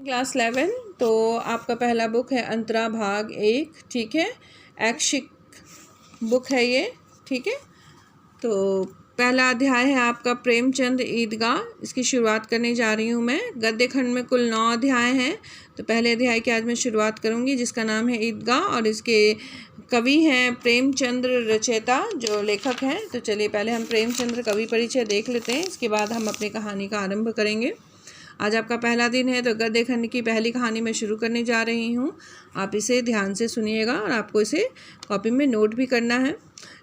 Class 11। तो आपका पहला बुक है अंतरा भाग 1। ठीक है, ऐच्छिक बुक है ये। ठीक है, तो पहला अध्याय है आपका प्रेमचंद ईदगाह। इसकी शुरुआत करने जा रही हूँ मैं। गद्य खंड में कुल 9 अध्याय हैं। तो पहले अध्याय की आज मैं शुरुआत करूँगी, जिसका नाम है ईदगाह, और इसके कवि हैं प्रेमचंद्र रचयिता, जो लेखक हैं। तो चलिए पहले हम प्रेमचंद्र कवि परिचय देख लेते हैं, इसके बाद हम अपनी कहानी का आरंभ करेंगे। आज आपका पहला दिन है, तो गद्य खंड की पहली कहानी मैं शुरू करने जा रही हूँ। आप इसे ध्यान से सुनिएगा और आपको इसे कॉपी में नोट भी करना है।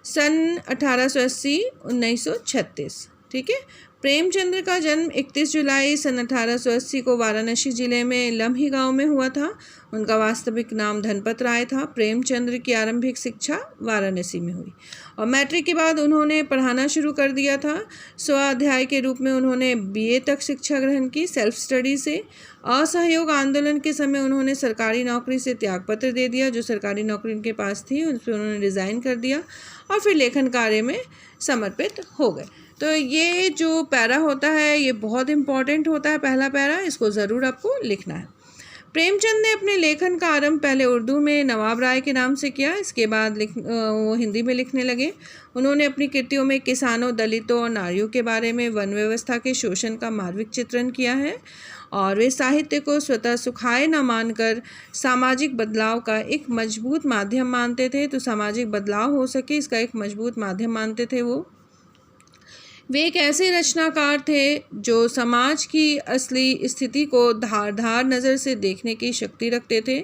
सन 1880 1936। ठीक है, प्रेमचंद्र का जन्म 31 जुलाई सन 1880 को वाराणसी जिले में लम्ही गांव में हुआ था। उनका वास्तविक नाम धनपत राय था। प्रेमचंद्र की आरंभिक शिक्षा वाराणसी में हुई और मैट्रिक के बाद उन्होंने पढ़ाना शुरू कर दिया था। स्वाध्याय के रूप में उन्होंने बीए तक शिक्षा ग्रहण की, सेल्फ स्टडी से। असहयोग आंदोलन के समय उन्होंने सरकारी नौकरी से त्यागपत्र दे दिया। जो सरकारी नौकरी उनके पास थी उस पर उन्होंने रिज़ाइन कर दिया और फिर लेखन कार्य में समर्पित हो गए। तो ये जो पैरा होता है ये बहुत इम्पॉर्टेंट होता है। पहला पैरा, इसको ज़रूर आपको लिखना है। प्रेमचंद ने अपने लेखन का आरंभ पहले उर्दू में नवाब राय के नाम से किया। इसके बाद वो हिंदी में लिखने लगे। उन्होंने अपनी कृतियों में किसानों, दलितों और नारियों के बारे में, वन व्यवस्था के शोषण का मार्मिक चित्रण किया है। और वे साहित्य को स्वतः सुखाए न मानकर सामाजिक बदलाव का एक मजबूत माध्यम मानते थे। तो सामाजिक बदलाव हो सके इसका एक मजबूत माध्यम मानते थे वे एक ऐसे रचनाकार थे जो समाज की असली स्थिति को धारदार नज़र से देखने की शक्ति रखते थे।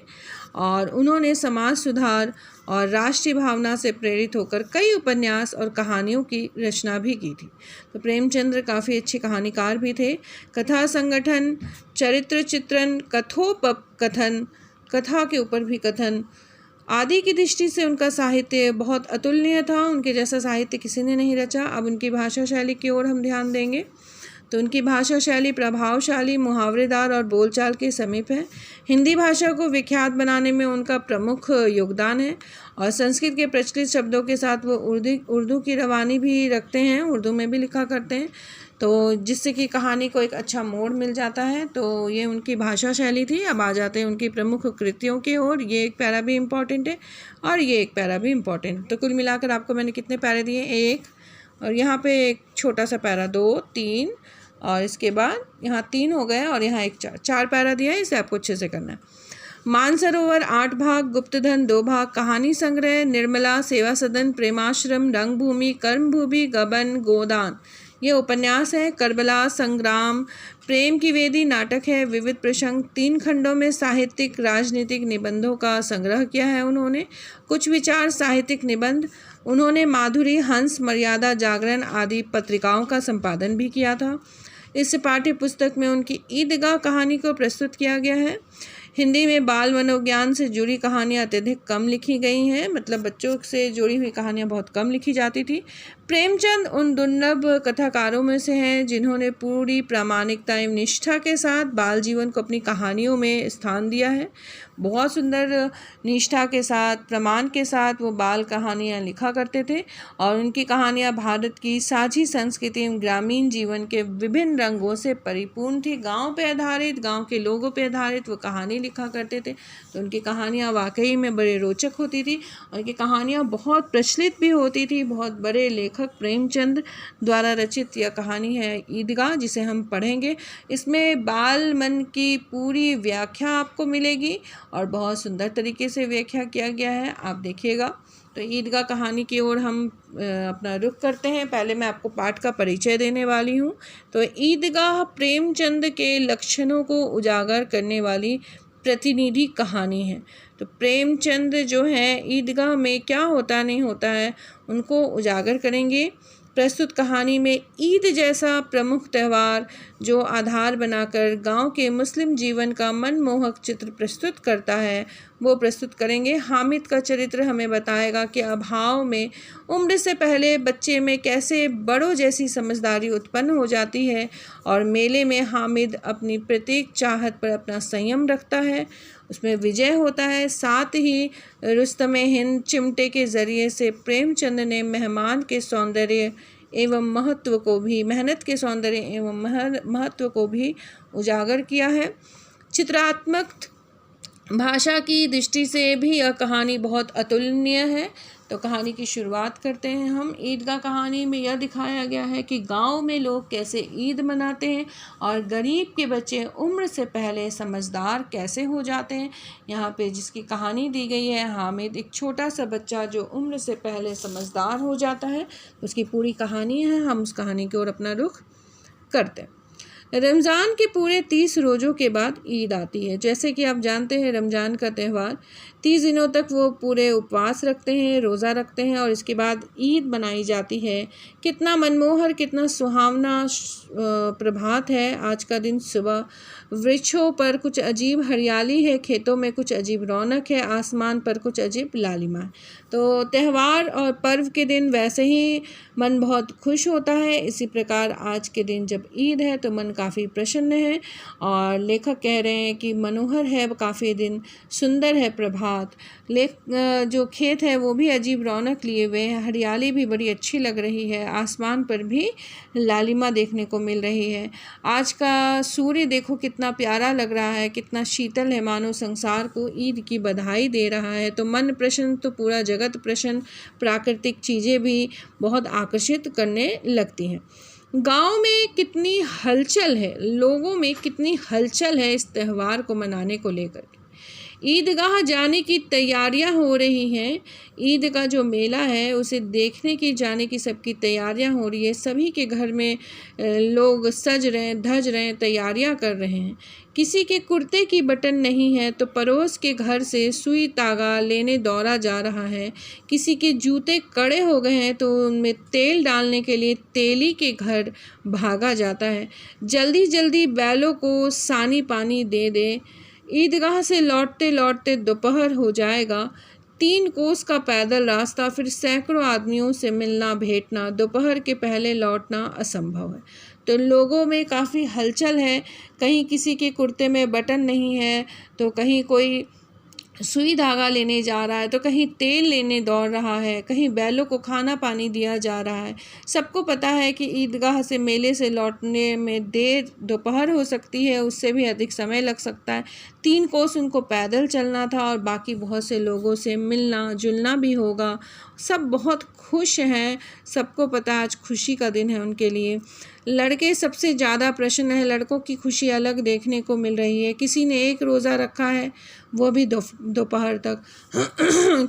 और उन्होंने समाज सुधार और राष्ट्रीय भावना से प्रेरित होकर कई उपन्यास और कहानियों की रचना भी की थी। तो प्रेमचंद्र काफ़ी अच्छे कहानीकार भी थे। कथा संगठन, चरित्र चित्रण, कथोपकथन, कथा के ऊपर भी कथन आदि की दृष्टि से उनका साहित्य बहुत अतुलनीय था। उनके जैसा साहित्य किसी ने नहीं रचा। अब उनकी भाषा शैली की ओर हम ध्यान देंगे। तो उनकी भाषा शैली प्रभावशाली, मुहावरेदार और बोलचाल के समीप है। हिंदी भाषा को विख्यात बनाने में उनका प्रमुख योगदान है और संस्कृत के प्रचलित शब्दों के साथ वो उर्दू की रवानी भी रखते हैं, उर्दू में भी लिखा करते हैं, तो जिससे कि कहानी को एक अच्छा मोड़ मिल जाता है। तो ये उनकी भाषा शैली थी। अब आ जाते हैं उनकी प्रमुख कृतियों की ओर। ये एक पैरा भी इम्पॉर्टेंट है और ये एक पैरा भी इम्पॉर्टेंट। तो कुल मिलाकर आपको मैंने कितने पैरे दिए? 1, और यहाँ पे एक छोटा सा पैरा 2, 3, और इसके बाद यहाँ 3 हो गए और यहाँ एक 4 पैरा दिया है। इसे आपको अच्छे से करना है। मानसरोवर 8 भाग, गुप्तधन 2 भाग, कहानी संग्रह, निर्मला, सेवा सदन, प्रेमाश्रम, रंगभूमि, कर्मभूमि, गबन, गोदान, ये उपन्यास है। करबला, संग्राम, प्रेम की वेदी नाटक है। विविध प्रसंग 3 खंडों में साहित्यिक राजनीतिक निबंधों का संग्रह किया है उन्होंने। कुछ विचार साहित्यिक निबंध। उन्होंने माधुरी, हंस, मर्यादा, जागरण आदि पत्रिकाओं का संपादन भी किया था। इस पाठ्य पुस्तक में उनकी ईदगाह कहानी को प्रस्तुत किया गया है। हिंदी में बाल मनोज्ञान से जुड़ी कहानियाँ अत्यधिक कम लिखी गई हैं, मतलब बच्चों से जुड़ी हुई कहानियाँ बहुत कम लिखी जाती थी। प्रेमचंद उन दुर्लभ कथाकारों में से हैं जिन्होंने पूरी प्रामाणिकता एवं निष्ठा के साथ बाल जीवन को अपनी कहानियों में स्थान दिया है। बहुत सुंदर निष्ठा के साथ, प्रमाण के साथ वो बाल कहानियाँ लिखा करते थे और उनकी कहानियाँ भारत की साझी संस्कृति एवं ग्रामीण जीवन के विभिन्न रंगों से परिपूर्ण थी। गांव पे आधारित, गांव के लोगों पे आधारित वो कहानी लिखा करते थे। तो उनकी कहानियाँ वाकई में बड़े रोचक होती थी। उनकी कहानियाँ बहुत प्रचलित भी होती थी। बहुत बड़े लेखक प्रेमचंद द्वारा रचित यह कहानी है ईदगाह, जिसे हम पढ़ेंगे। इसमें बाल मन की पूरी व्याख्या आपको मिलेगी और बहुत सुंदर तरीके से व्याख्या किया गया है, आप देखिएगा। तो ईदगाह कहानी की ओर हम अपना रुख करते हैं। पहले मैं आपको पाठ का परिचय देने वाली हूँ। तो ईदगाह प्रेमचंद के लक्षणों को उजागर करने वाली प्रतिनिधि कहानी है। तो प्रेमचंद जो है ईदगाह में क्या होता नहीं होता है उनको उजागर करेंगे। प्रस्तुत कहानी में ईद जैसा प्रमुख त्यौहार जो आधार बनाकर गांव के मुस्लिम जीवन का मनमोहक चित्र प्रस्तुत करता है वो प्रस्तुत करेंगे। हामिद का चरित्र हमें बताएगा कि अभाव में उम्र से पहले बच्चे में कैसे बड़ों जैसी समझदारी उत्पन्न हो जाती है और मेले में हामिद अपनी प्रत्येक चाहत पर अपना संयम रखता है, उसमें विजय होता है। साथ ही रुस्तमे हिंद चिमटे के ज़रिए से प्रेमचंद ने मेहमान के सौंदर्य एवं महत्व को भी, मेहनत के सौंदर्य एवं महत्व को भी उजागर किया है। चित्रात्मक भाषा की दृष्टि से भी यह कहानी बहुत अतुलनीय है। तो कहानी की शुरुआत करते हैं हम। ईदगाह कहानी में यह दिखाया गया है कि गांव में लोग कैसे ईद मनाते हैं और गरीब के बच्चे उम्र से पहले समझदार कैसे हो जाते हैं। यहाँ पे जिसकी कहानी दी गई है हामिद, एक छोटा सा बच्चा जो उम्र से पहले समझदार हो जाता है। उसकी पूरी कहानी है, हम उस कहानी की ओर अपना रुख करते हैं। रमज़ान के पूरे 30 रोज़ों के बाद ईद आती है। जैसे कि आप जानते हैं रमज़ान का त्यौहार 30 दिनों तक वो पूरे उपवास रखते हैं, रोज़ा रखते हैं और इसके बाद ईद मनाई जाती है। कितना मनमोहर, कितना सुहावना प्रभात है आज का दिन। सुबह वृक्षों पर कुछ अजीब हरियाली है, खेतों में कुछ अजीब रौनक है, आसमान पर कुछ अजीब लालिमा है। तो त्यौहार और पर्व के दिन वैसे ही मन बहुत खुश होता है। इसी प्रकार आज के दिन जब ईद है तो मन काफ़ी प्रसन्न है और लेखक कह रहे हैं कि मनोहर है, काफ़ी दिन सुंदर है प्रभात। जो खेत है वो भी अजीब रौनक लिए हुए हैं, हरियाली भी बड़ी अच्छी लग रही है, आसमान पर भी लालिमा देखने को मिल रही है। आज का सूर्य देखो कितना प्यारा लग रहा है, कितना शीतल है, मानो संसार को ईद की बधाई दे रहा है। तो मन प्रसन्न तो पूरा जगत प्रसन्न, प्राकृतिक चीज़ें भी बहुत आकर्षित करने लगती हैं। गांव में कितनी हलचल है, लोगों में कितनी हलचल है इस त्यौहार को मनाने को लेकर। ईदगाह जाने की तैयारियां हो रही हैं। ईद का जो मेला है उसे देखने की जाने की सबकी तैयारियां हो रही है। सभी के घर में लोग सज रहे हैं, धज रहे हैं, तैयारियां कर रहे हैं। किसी के कुर्ते की बटन नहीं है तो पड़ोस के घर से सुई तागा लेने दौड़ा जा रहा है। किसी के जूते कड़े हो गए हैं तो उनमें तेल डालने के लिए तेली के घर भागा जाता है। जल्दी जल्दी बैलों को सानी पानी दे दे। ईदगाह से लौटते लौटते दोपहर हो जाएगा। 3 कोस का पैदल रास्ता, फिर सैकड़ों आदमियों से मिलना भेंटना, दोपहर के पहले लौटना असंभव है। तो लोगों में काफ़ी हलचल है। कहीं किसी के कुर्ते में बटन नहीं है तो कहीं कोई सुई धागा लेने जा रहा है तो कहीं तेल लेने दौड़ रहा है, कहीं बैलों को खाना पानी दिया जा रहा है। सबको पता है कि ईदगाह से मेले से लौटने में देर दोपहर हो सकती है, उससे भी अधिक समय लग सकता है। 3 कोस उनको पैदल चलना था और बाकी बहुत से लोगों से मिलना जुलना भी होगा। सब बहुत खुश हैं, सबको पता आज खुशी का दिन है उनके लिए। लड़के सबसे ज़्यादा प्रसन्न है, लड़कों की खुशी अलग देखने को मिल रही है। किसी ने 1 रोज़ा रखा है, वो भी दोपहर तक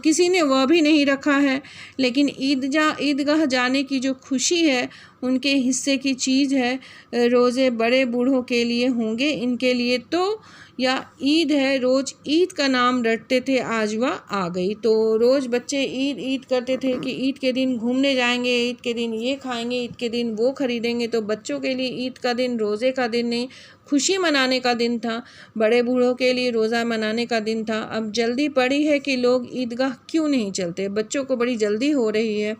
किसी ने वह भी नहीं रखा है। लेकिन ईदगाह जाने की जो खुशी है उनके हिस्से की चीज़ है। रोज़े बड़े बूढ़ों के लिए होंगे, इनके लिए तो या ईद है। रोज़ ईद का नाम रटते थे, आज वह आ गई। तो रोज़ बच्चे ईद ईद करते थे कि ईद के दिन घूमने जाएंगे, ईद के दिन ये खाएंगे, ईद के दिन वो खरीदेंगे। तो बच्चों के लिए ईद का दिन रोज़े का दिन नहीं, खुशी मनाने का दिन था। बड़े बूढ़ों के लिए रोज़ा मनाने का दिन था। अब जल्दी पड़ी है कि लोग ईदगाह क्यों नहीं चलते। बच्चों को बड़ी जल्दी हो रही है।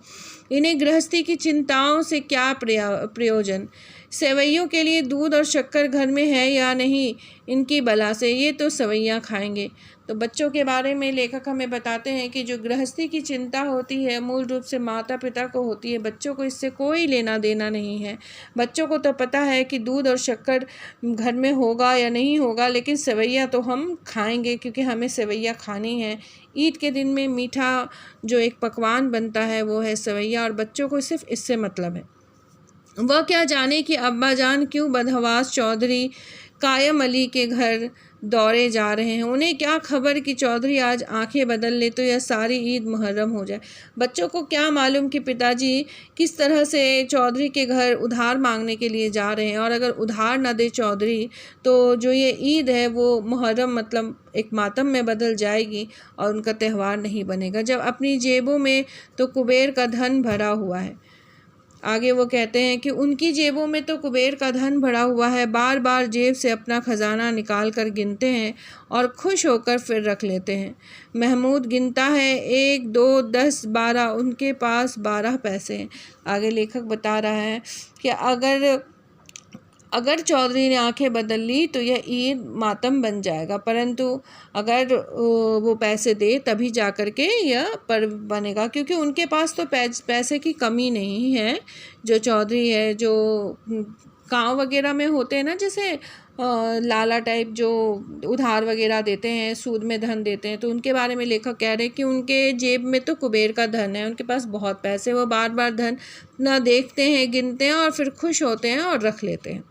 इन्हें गृहस्थी की चिंताओं से क्या प्रयोजन। सेवैयों के लिए दूध और शक्कर घर में है या नहीं, इनकी बला से ये तो सेवैयाँ खाएंगे। तो बच्चों के बारे में लेखक हमें बताते हैं कि जो गृहस्थी की चिंता होती है मूल रूप से माता पिता को होती है, बच्चों को इससे कोई लेना देना नहीं है। बच्चों को तो पता है कि दूध और शक्कर घर में होगा या नहीं होगा, लेकिन सेवैयाँ तो हम खाएंगे क्योंकि हमें सेवैयाँ खानी है। ईद के दिन में मीठा जो एक पकवान बनता है वो है सेवैयाँ, और बच्चों को सिर्फ इससे मतलब है। वह क्या जाने कि अब्बा जान क्यों बदहवास चौधरी कायम अली के घर दौड़े जा रहे हैं। उन्हें क्या खबर कि चौधरी आज आंखें बदल ले तो यह सारी ईद मुहर्रम हो जाए। बच्चों को क्या मालूम कि पिताजी किस तरह से चौधरी के घर उधार मांगने के लिए जा रहे हैं, और अगर उधार न दे चौधरी तो जो ये ईद है वो मुहर्रम मतलब एक मातम में बदल जाएगी और उनका त्यौहार नहीं बनेगा। जब अपनी जेबों में तो कुबेर का धन भरा हुआ है। आगे वो कहते हैं कि उनकी जेबों में तो कुबेर का धन भरा हुआ है, बार बार जेब से अपना खजाना निकाल कर गिनते हैं और खुश होकर फिर रख लेते हैं। महमूद गिनता है 1 2 10 12, उनके पास 12 पैसे हैं। आगे लेखक बता रहा है कि अगर चौधरी ने आंखें बदल ली तो यह ईद मातम बन जाएगा, परंतु अगर वो पैसे दे तभी जा कर के यह पर्व बनेगा, क्योंकि उनके पास तो पैसे की कमी नहीं है। जो चौधरी है, जो गांव वगैरह में होते हैं ना, जैसे लाला टाइप जो उधार वगैरह देते हैं, सूद में धन देते हैं, तो उनके बारे में लेखक कह रहे हैं कि उनके जेब में तो कुबेर का धन है, उनके पास बहुत पैसे, वो बार बार धन ना देखते हैं, गिनते हैं और फिर खुश होते हैं और रख लेते हैं।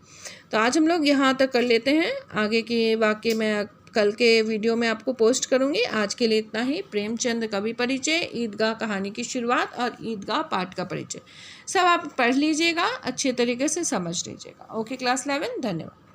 तो आज हम लोग यहाँ तक कर लेते हैं, आगे के वाक्य मैं कल के वीडियो में आपको पोस्ट करूँगी। आज के लिए इतना ही। प्रेमचंद कवि परिचय, ईदगाह कहानी की शुरुआत और ईदगाह पाठ का परिचय सब आप पढ़ लीजिएगा, अच्छे तरीके से समझ लीजिएगा। ओके क्लास 11, धन्यवाद।